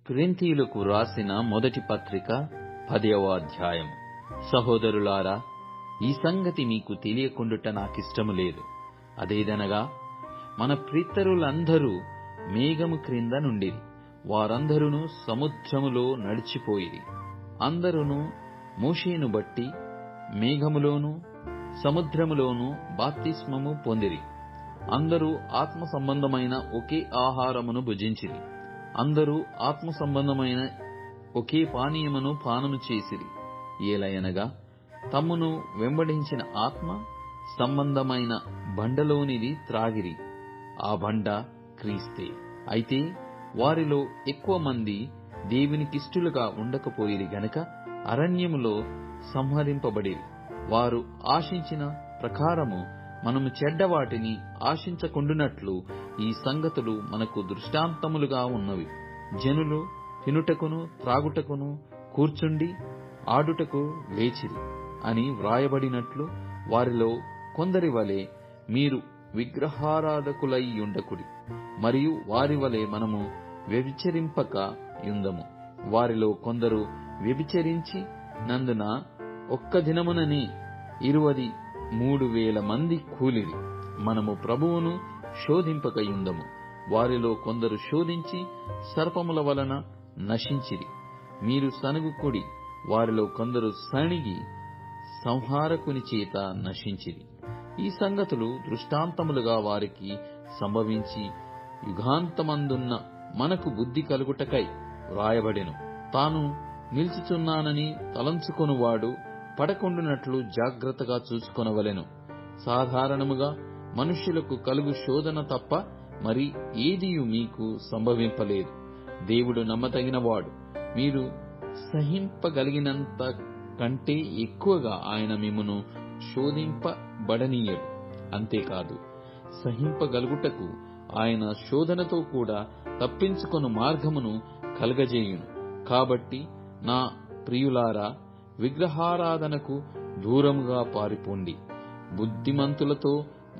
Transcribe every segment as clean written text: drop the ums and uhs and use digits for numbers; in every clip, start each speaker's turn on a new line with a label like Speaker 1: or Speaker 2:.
Speaker 1: కొరింథీయులకు రాసిన మొదటి పత్రిక 10వ అధ్యాయం. సహోదరులారా, ఈ సంగతి మీకు తెలియకుండుట నాకిష్టము లేదు. అదేదనగా, మన పితరులందరూ మేఘము క్రింద నుండిరి. వారందరూ సముద్రములో నడిచిపోయిరి. అందరూ మోషేను బట్టి మేఘములోను సముద్రములోను బాప్తిస్మము పొందిరి. అందరూ ఆత్మ సంబంధమైన ఒకే ఆహారమును భుజించిరి. అందరూ ఆత్మ సంబంధమైన ఒకే పానీయమును పానము చేసిరి. ఏలయనగా తమ్మును వెంబడించిన ఆత్మ సంబంధమైన బండలోనిది త్రాగిరి. ఆ బండ క్రీస్తే. అయితే వారిలో ఎక్కువ మంది దేవునికిష్టులుగా ఉండకపోయిరి గనక అరణ్యములో సంహరింపబడిరి. వారు ఆశించిన ప్రకారము మనము చెడ్డవాటిని ఆశించకుండునట్లు ఈ సంగతులు మనకు దృష్టాంతములుగా ఉన్నవి. జనులు తినుటకును త్రాగుటకును కూర్చుండి ఆడుటకు లేచిరి అని వ్రాయబడినట్లు వారిలో కొందరి వలె మీరు విగ్రహారాధకులై ఉండకుడి. మరియు వారి వలె మనము వ్యభిచరింపక యుందము. వారిలో కొందరు వ్యభిచరించి నందున ఒక్క దినముననే 23,000 మంది కూలిరి. మనము ప్రభువును శోధింపక యుందము. వారిలో కొందరు శోధించి సర్పముల వలన నశించిరి. మీరు సనుగుకుడి. వారిలో కొందరు సణిగి సంహారకుని చేత నశించిరి. ఈ సంగతులు దృష్టాంతములుగా వారికి సంభవించి యుగాంతమందున్న మనకు బుద్ధి కలుగుటకై వ్రాయబడెను. తాను నిల్చుచున్నానని తలంచుకొనువాడు పడకుండునట్లు జాగ్రత్తగా చూసుకొనవలెను. సాధారణముగా మనుష్యులకు కలుగు శోధన తప్ప మరి ఏదియు మీకు సంభవింపలేదు. దేవుడు నమ్మదగినవాడు. మీరు సహింపగలిగినంత కంటే ఎక్కువగా ఆయన మిమ్మును శోధింపబడనీయడు. అంతేకాదు, సహింపగలుగుటకు ఆయన శోధనతో కూడా తప్పించుకొను మార్గమును కలగజేయును. కాబట్టి నా ప్రియులారా, విగ్రహారాధనకు దూరముగా పారిపోండి. బుద్ధిమంతులతో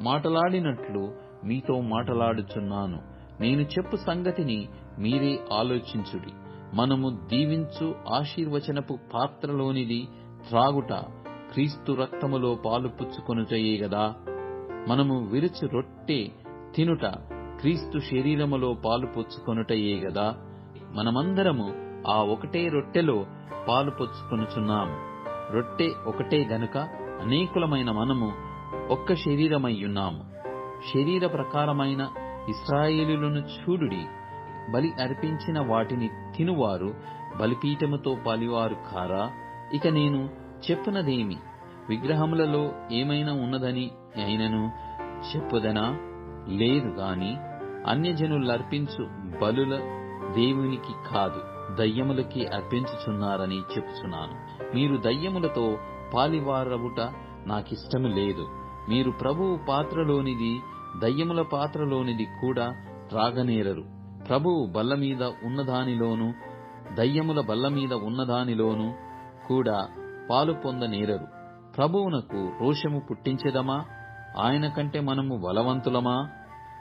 Speaker 1: మాటలాడినట్లు మీతో మాటలాడుచున్నాను. నేను చెప్పు సంగతిని మీరే ఆలోచించుడి. మనము దీవించు ఆశీర్వచనపు పాత్రలోనిది త్రాగుట క్రీస్తు రక్తములో పాలు పుచ్చుకొనుటయే గదా. మనము విరుచు రొట్టె తినుట క్రీస్తు శరీరములో పాలు పుచ్చుకొనుటయే గదా. మనమందరము ఆ ఒకటే రొట్టెలో పాలు పుచ్చుకొనుచున్నాము. రొట్టె ఒకటే గనుక అనేకులమైన మనము ఒక్క శరీరమయ్యున్నాము. శరీర ప్రకారమైన ఇశ్రాయేలులను చూడుడి. బలి అర్పించిన వాటిని తినువారు బలిపీఠముతో పాలివారు కారా? ఇక నేను చెప్పునదేమి? విగ్రహములలో ఏమైనా ఉన్నదని అయినను చెప్పుదనా? లేదు గాని అన్యజనులర్పించు బలుల దేవునికి కాదు, దయ్యములకి అర్పించుచున్నారని చెప్పుచున్నాను. మీరు దయ్యములతో పాలివారవుట నాకిష్టము లేదు. మీరు ప్రభువు పాత్రలోనిది దయ్యముల పాత్రలోనిది కూడా త్రాగనేరరు. ప్రభువు బల్ల మీద ఉన్నదానిలోను దయ్యముల బల్ల మీద ఉన్నదానిలోను కూడా పాలు పొందనేరరు. ప్రభువునకు రోషము పుట్టించెదమా? ఆయన కంటే మనము బలవంతులమా?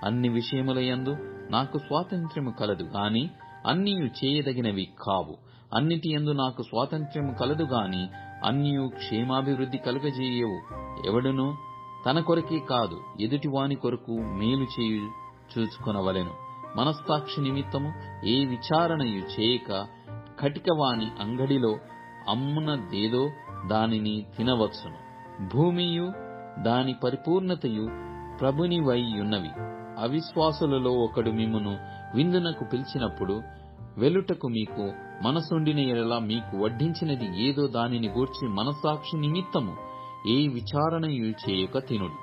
Speaker 1: అన్ని విషయములయందు నాకు స్వాతంత్ర్యము కలదు గాని అన్నియు చేయదగినవి కావు. అన్నిటి యందు నాకు స్వాతంత్ర్యము కలదు గాని అన్నియు క్షేమాభివృద్ధి కలుగజేయవు. ఎవడునూ తన కొరకే కాదు, ఎదుటివాని కొరకు మేలు చేయు చూచుకొనవలెను. మనస్సాక్షి నిమిత్తము ఏ విచారణయు చేయక కటికవాని అంగడిలో అమ్మునదేదో దానిని తినవచ్చును. భూమియు దాని పరిపూర్ణతయు ప్రభునివై ఉన్నవి. అవిశ్వాసులలో ఒకడు మిమ్మును విందునకు పిలిచినప్పుడు వెలుటకు మీకు మనసుండిన ఎడల మీకు వడ్డించినది ఏదో దానిని గూర్చి మనస్సాక్షి నిమిత్తము ఏ విచారణయు చేయక తినుడి.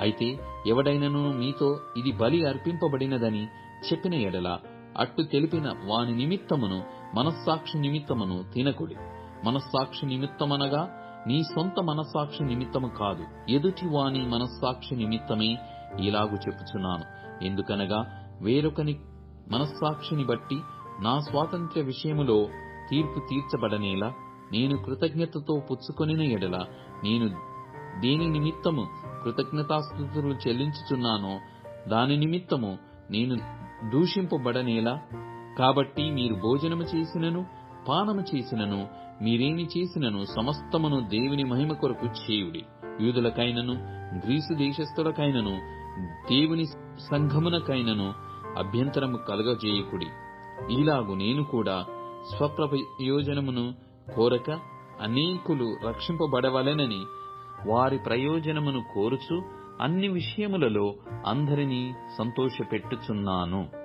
Speaker 1: అయితే ఎవడైనను మీతో ఇది బలి అర్పింపబడినదని చెప్పిన ఎడల అట్టు తెలిపిన వాని నిమిత్తమును మనస్సాక్షి నిమిత్తమును తినకుడి. మనస్సాక్షి నిమిత్తమనగా నీ సొంత మనస్సాక్షి నిమిత్తము కాదు, ఎదుటి వాని మనస్సాక్షి నిమిత్తమే ఇలాగు చెప్పుచున్నాను. ఎందుకనగా వేరొకని మనస్సాక్షిని బట్టి నా స్వాతంత్ర్య విషయములో తీర్పు తీర్చబడనేలా నేను కృతజ్ఞతతో పుచ్చుకొనిన ఎడల నేను దేని నిమిత్తము కృతజ్ఞతాస్తుతులు చెల్లించుచున్నానో దాని నిమిత్తము నేను దూషింపబడనేలా కాబట్టి మీరు భోజనము చేసినను పానము చేసినను మీరేమి చేసినను సమస్తమును దేవుని మహిమ కొరకు చేయుడి. యూదులకైనను గ్రీసు దేశస్థులకైనను దేవుని సంఘమునకైనను అభ్యంతరము కలుగజేయకుడి. ఈలాగు నేను కూడా స్వప్రయోజనమును కోరక అనేకులు రక్షింపబడవలెనని వారి ప్రయోజనమును కోరుచు అన్ని విషయములలో అందరినీ సంతోషపెట్టుచున్నాను.